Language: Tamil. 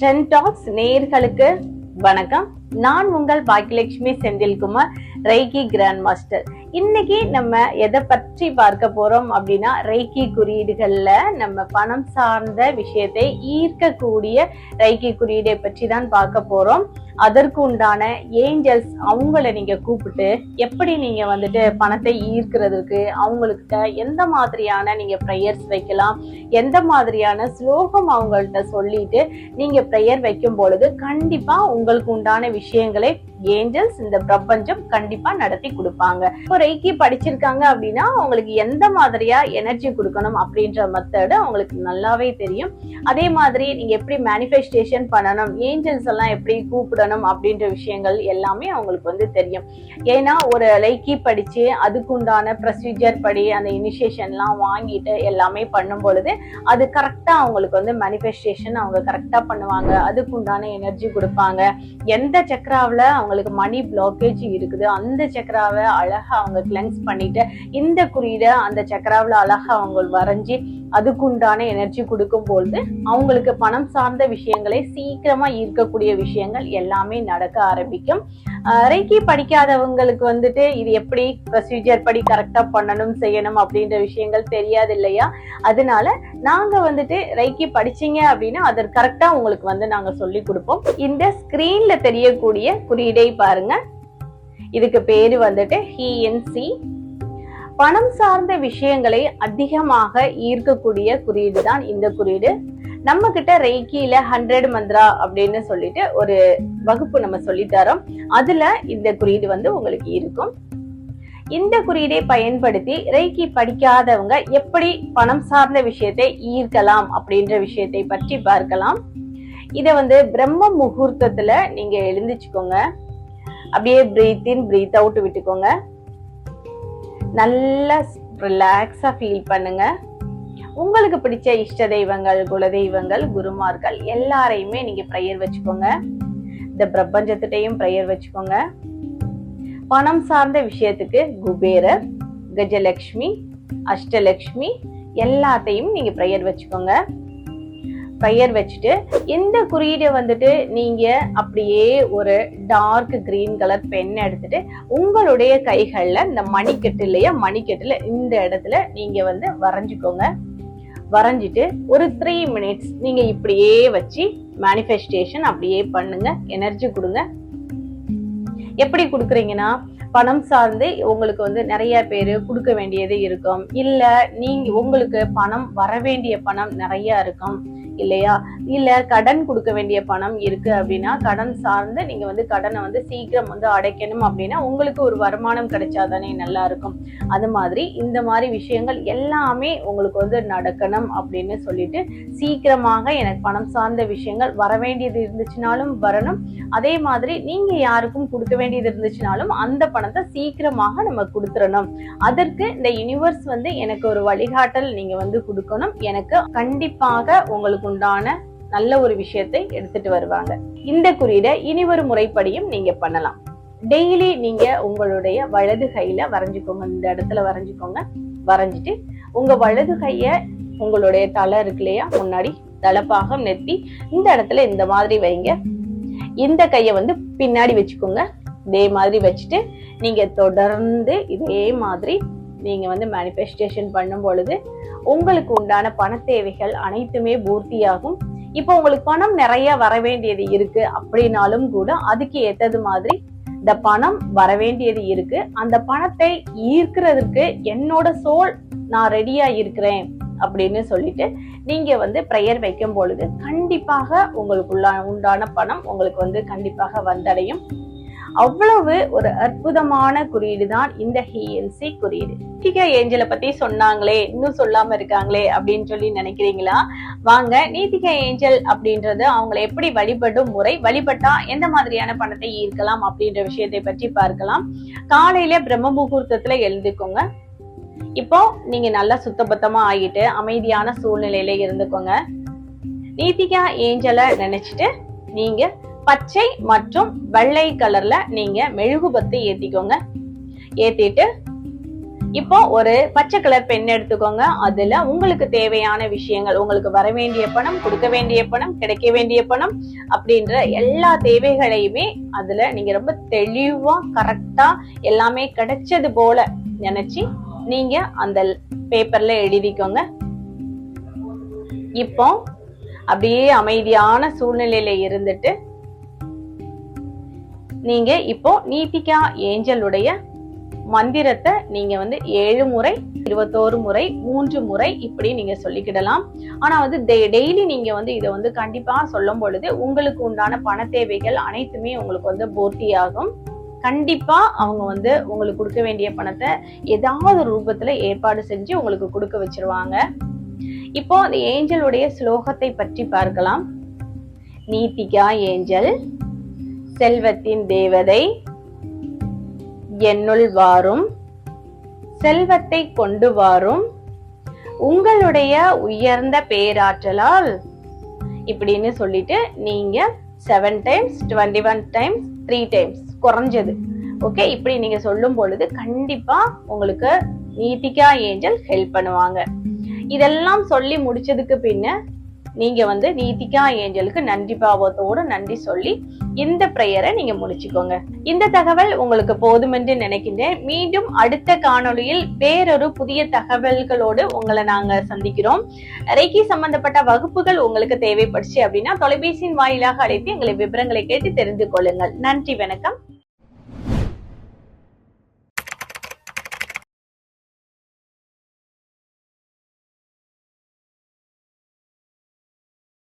ட்ரெண்ட் டாக்ஸ் நேயர்களுக்கு வணக்கம். நான் உங்கள் Bhagyalakshmi Senthilkumar, Reiki grand master. இன்னைக்கு நம்ம எதை பற்றி பார்க்க போறோம் அப்படின்னா, ரெய்கி குறியீடுகள்ல நம்ம பணம் சார்ந்த விஷயத்தை ஈர்க்கக்கூடிய ரெய்கி குறியீடை பற்றி தான் பார்க்க போறோம். அதற்கு உண்டான ஏஞ்சல்ஸ் அவங்கள நீங்க கூப்பிட்டு எப்படி நீங்க வந்துட்டு பணத்தை ஈர்க்கிறதுக்கு அவங்களுக்கு எந்த மாதிரியான நீங்க ப்ரேயர்ஸ் வைக்கலாம், எந்த மாதிரியான ஸ்லோகம் அவங்கள்ட்ட சொல்லிட்டு நீங்க ப்ரேயர் வைக்கும் பொழுது கண்டிப்பா உங்களுக்கு உண்டான விஷயங்களை ஏஞ்சல்ஸ் இந்த பிரபஞ்சம் கண்டிப்பா நடத்தி கொடுப்பாங்க. இப்போ ரெய்கி படிச்சிருக்காங்க அப்படின்னா அவங்களுக்கு எந்த மாதிரியா எனர்ஜி கொடுக்கணும் அப்படின்ற மெத்தடு அவங்களுக்கு நல்லாவே தெரியும். அதே மாதிரி நீங்க எப்படி மேனிஃபெஸ்டேஷன் பண்ணணும், ஏஞ்சல்ஸ் எல்லாம் எப்படி கூப்பிடணும் அப்படின்ற விஷயங்கள் எல்லாமே அவங்களுக்கு தெரியும். ஏன்னா ஒரு ரெய்கி படிச்சு அதுக்குண்டான ப்ரொசீஜர் படி அந்த இனிஷியேஷன்லாம் வாங்கிட்டு எல்லாமே பண்ணும் பொழுது அது கரெக்டா அவங்களுக்கு மேனிஃபெஸ்டேஷன் அவங்க கரெக்டா பண்ணுவாங்க. அதுக்குண்டான எனர்ஜி கொடுப்பாங்க. எந்த சக்கராவில் அவங்களுக்கு மணி பிளாக்கேஜ் இருக்குது அந்த சக்கராவை அழகா அவங்க கிளென்ஸ் பண்ணிட்டு இந்த குறியீட அந்த சக்கராவில் அழகா அவங்க வரைஞ்சி அதுக்குண்டான எனர்ஜி கொடுக்கும் பொழுது அவங்களுக்கு பணம் சார்ந்த விஷயங்களை சீக்கிரமா ஈர்க்கக்கூடிய விஷயங்கள் எல்லாமே நடக்க ஆரம்பிக்கும். ரெய்கி படிக்காதவங்களுக்கு இது எப்படி ப்ரொசீஜர் படி கரெக்டா பண்ணணும் செய்யணும் அப்படின்ற விஷயங்கள் தெரியாது இல்லையா? அதனால நாங்க ரெய்கி படிச்சீங்க அப்படின்னா அதற்கு கரெக்டா உங்களுக்கு நாங்க சொல்லி கொடுப்போம். இந்த ஸ்கிரீன்ல தெரியக்கூடிய குறியீடை பாருங்க. இதுக்கு பேரு ஹிஎன்சி. பணம் சார்ந்த விஷயங்களை அதிகமாக ஈர்க்கக்கூடிய குறியீடு தான் இந்த குறியீடு. நம்ம கிட்ட ரெய்கில 100 மந்த்ரா அப்படின்னு சொல்லிட்டு ஒரு வகுப்பு நம்ம சொல்லி தரோம். அதுல இந்த குறியீடு உங்களுக்கு இருக்கும். இந்த குறியீடை பயன்படுத்தி ரெய்கி படிக்காதவங்க எப்படி பணம் சார்ந்த விஷயத்தை ஈர்க்கலாம் அப்படின்ற விஷயத்தை பற்றி பார்க்கலாம். இதை பிரம்ம முகூர்த்தத்துல நீங்க எழுந்திச்சுக்கோங்க. அப்படியே பிரீத் இன் பிரீத் அவுட் விட்டுக்கோங்க. நல்லா ரிலாக்ஸா ஃபீல் பண்ணுங்க. உங்களுக்கு பிடிச்ச இஷ்ட தெய்வங்கள், குலதெய்வங்கள், குருமார்கள் எல்லாரையுமே நீங்க ப்ரேயர் வச்சுக்கோங்க. இந்த பிரபஞ்சத்திட்டையும் ப்ரேயர் வச்சுக்கோங்க. பணம் சார்ந்த விஷயத்துக்கு குபேரர், கஜலட்சுமி, அஷ்டலட்சுமி எல்லாத்தையும் நீங்க ப்ரேயர் வச்சுக்கோங்க. ப்ரேயர் வச்சுட்டு இந்த குறியீடை நீங்க அப்படியே ஒரு டார்க் கிரீன் கலர் பென் எடுத்துட்டு உங்களுடைய கைகள்ல இந்த மணிக்கட்டு இல்லையா, மணிக்கட்டுல இந்த இடத்துல நீங்க வரைஞ்சுக்கோங்க. வரைஞ்சிட்டு ஒரு 3 minutes நீங்க இப்படியே வச்சு மேனிஃபெஸ்டேஷன் அப்படியே பண்ணுங்க. எனர்ஜி கொடுங்க. எப்படி கொடுக்குறீங்கன்னா, பணம் சார்ந்து உங்களுக்கு நிறைய பேரு கொடுக்க வேண்டியது இருக்கும், இல்ல நீங்க உங்களுக்கு பணம் வர வேண்டிய பணம் நிறைய இருக்கும் இல்லையா, இல்ல கடன் கொடுக்க வேண்டிய பணம் இருக்கு அப்படின்னா கடன் சார்ந்து நீங்க கடனை சீக்கிரம் அடைக்கணும் அப்படின்னா உங்களுக்கு ஒரு வருமானம் கிடைச்சாதானே நல்லா இருக்கும். அது மாதிரி இந்த மாதிரி விஷயங்கள் எல்லாமே உங்களுக்கு நடக்கணும் அப்படின்னு சொல்லிட்டு சீக்கிரமாக எனக்கு பணம் சார்ந்த விஷயங்கள் வர வேண்டியது இருந்துச்சுனாலும் வரணும். அதே மாதிரி நீங்க யாருக்கும் கொடுக்க வேண்டியது இருந்துச்சுனாலும் அந்த பணத்தை சீக்கிரமாக நம்ம கொடுத்துடணும். அதற்கு இந்த யூனிவர்ஸ் எனக்கு ஒரு வழிகாட்டல் நீங்க கொடுக்கணும். எனக்கு கண்டிப்பாக உங்களுக்கு உண்டான நல்ல ஒரு விஷயத்தை எடுத்துட்டு வருவாங்க. இந்த குறியீடை இனி ஒரு முறைப்படியும் நீங்க பண்ணலாம். டெய்லி நீங்க உங்களுடைய வலது கையில வரைஞ்சுக்கோங்க. இந்த இடத்துல வரைஞ்சுக்கோங்க. வரைஞ்சிட்டு உங்க வலது கைய உங்களுடைய தலை இருக்கு இல்லையா, முன்னாடி தலப்பாகம் நெத்தி இந்த இடத்துல இந்த மாதிரி வைங்க. இந்த கைய பின்னாடி வச்சுக்கோங்க. இதே மாதிரி வச்சுட்டு நீங்க தொடர்ந்து இதே மாதிரி நீங்க மேனிஃபெஸ்டேஷன் பண்ணும் பொழுது உங்களுக்கு உண்டான பண தேவைகள் அனைத்துமே பூர்த்தியாகும். இப்போ உங்களுக்கு பணம் நிறைய வர வேண்டியது இருக்கு அப்படின்னாலும் கூட அதுக்கு ஏத்தது மாதிரி இந்த பணம் வர வேண்டியது இருக்கு. அந்த பணத்தை ஈர்க்கிறதுக்கு என்னோட சோல் நான் ரெடியா இருக்கிறேன் அப்படின்னு சொல்லிட்டு நீங்க ப்ரேயர் வைக்கும் பொழுது கண்டிப்பாக உங்களுக்கு உண்டான பணம் உங்களுக்கு கண்டிப்பாக வந்தடையும். அவ்வளவு ஒரு அற்புதமான குறியீடு தான் இந்த ஹிஎன்சி குறியீடு. நீதிகா ஏஞ்சலை பத்தி சொன்னாங்களே, இன்னும் சொல்லாம இருக்காங்களே அப்படின்னு சொல்லி நினைக்கிறீங்களா? வாங்க, நீதிகா ஏஞ்சல் அப்படின்றது அவங்களை எப்படி வழிபடும் முறை, வழிபட்டா எந்த மாதிரியான பணத்தை ஈர்க்கலாம் அப்படின்ற விஷயத்தை பற்றி பார்க்கலாம். காலையில பிரம்ம முகூர்த்தத்துல எழுந்துக்கோங்க. இப்போ நீங்க நல்லா சுத்தபத்தமா ஆகிட்டு அமைதியான சூழ்நிலையில இருந்துக்கோங்க. நீதிகா ஏஞ்சலை நினைச்சிட்டு நீங்க பச்சை மற்றும் வெள்ளை கலர்ல நீங்க மெழுகுபத்தி ஏத்திக்கோங்க. ஏத்திட்டு இப்போ ஒரு பச்சை கலர் பென் எடுத்துக்கோங்க. அதுல உங்களுக்கு தேவையான விஷயங்கள், உங்களுக்கு வர வேண்டிய பணம், கொடுக்க வேண்டிய பணம், கிடைக்க வேண்டிய பணம் அப்படின்ற எல்லா தேவைகளையுமே அதுல நீங்க ரொம்ப தெளிவா கரெக்டா எல்லாமே கிடைச்சது போல நினைச்சு நீங்க அந்த பேப்பர்ல எழுதிக்கோங்க. இப்போ அப்படியே அமைதியான சூழ்நிலையில இருந்துட்டு நீங்க இப்போ நீதிகா ஏஞ்சலுடைய மந்திரத்தை நீங்க 7 முறை, 21 முறை, 3 முறை இப்படி நீங்க சொல்லிக்கிடலாம். ஆனா டெய்லி நீங்க இதை கண்டிப்பா சொல்லும் பொழுது உங்களுக்கு உண்டான பண தேவைகள் அனைத்துமே உங்களுக்கு பூர்த்தியாகும். கண்டிப்பா அவங்க உங்களுக்கு கொடுக்க வேண்டிய பணத்தை ஏதாவது ரூபத்துல ஏற்பாடு செஞ்சு உங்களுக்கு கொடுக்க வச்சிருவாங்க. இப்போ அந்த ஏஞ்சலுடைய ஸ்லோகத்தை பற்றி பார்க்கலாம். நீதிகா ஏஞ்சல், செல்வத்தின் தேவதை, என்னுள் வாரும், செல்வத்தை கொண்டு வாரும், உங்களுடைய உயர்ந்த பேராற்றலால் இப்படின்னு சொல்லிட்டு நீங்க 7 times, 21 times, 3 times குறைஞ்சது. ஓகே, இப்படி நீங்க சொல்லும் பொழுது கண்டிப்பா உங்களுக்கு நீதிகா ஏஞ்சல் ஹெல்ப் பண்ணுவாங்க. இதெல்லாம் சொல்லி முடிச்சதுக்கு பின்ன நீங்க நீதிகா ஏஞ்சலுக்கு நன்றி பாவத்தோடு நன்றி சொல்லி இந்த பிரேயரை நீங்க முடிச்சுக்கோங்க. இந்த தகவல் உங்களுக்கு போதும் என்று நினைக்கின்றேன். மீண்டும் அடுத்த காணொளியில் வேறொரு புதிய தகவல்களோடு உங்களை நாங்க சந்திக்கிறோம். ரெய்கி சம்பந்தப்பட்ட வகுப்புகள் உங்களுக்கு தேவைப்படுச்சு அப்படின்னா தொலைபேசியின் வாயிலாக அழைத்து எங்களை விவரங்களை கேட்டு தெரிந்து கொள்ளுங்கள். நன்றி, வணக்கம்.